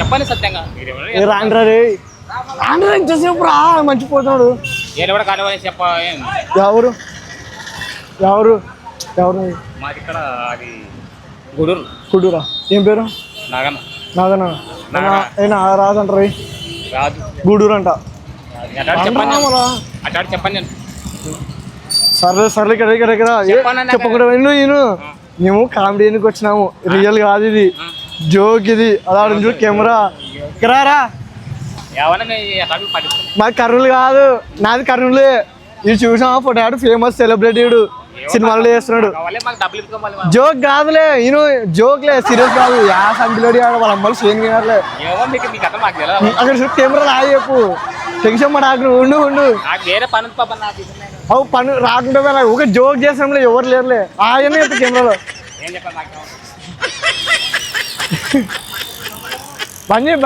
చెప్పండి సత్యంగా రాండ్రా రే రాండ్రా ఎంతసేపు రా మర్చిపోతున్నాడు. నేను కూడా కానివ్వాలి చెప్ప. ఎవరు ఎవరు ఎవరు మాది ఇక్కడ అది గూడూరు. కుడూరా? ఏం పేరు? నాగన్న. నాగనా? అయినా రాదంటారు రాదు. గూడూరు అంట. అటు చెప్పండి నేను. సర్లే సర్లే ఇక్కడ చెప్పకుండా నేను మేము కామెడీ ఎందుకు వచ్చినాము, రియల్ కాదు ఇది, జోక్ ఇది. అలా చూ కెమెరా ఇక్కడారా. మాది కర్నూలు కాదు, నాది కర్నూలే. ఇది చూసామా ఫోటో ఆడు ఫేమస్ సెలబ్రిటీ సినిమాలో చేస్తున్నాడు. జోక్ కాదులే ఈయన, జోక్లే సీరియస్ కాదు. యా సంపిలోడి ఆడ వాళ్ళ అమ్మలు సేమ్ గారులే. అక్కడ చూ కెమెరా ఆగి చెప్పు టెన్షన్ మా డాక్టర్ ఉండు ఉండు. అవు పని రాకుండా ఒక జోక్ చేసినాంలే, ఎవరు లేరులే ఆయనే చెప్పు కెమెరాలో. బంద్ చేయి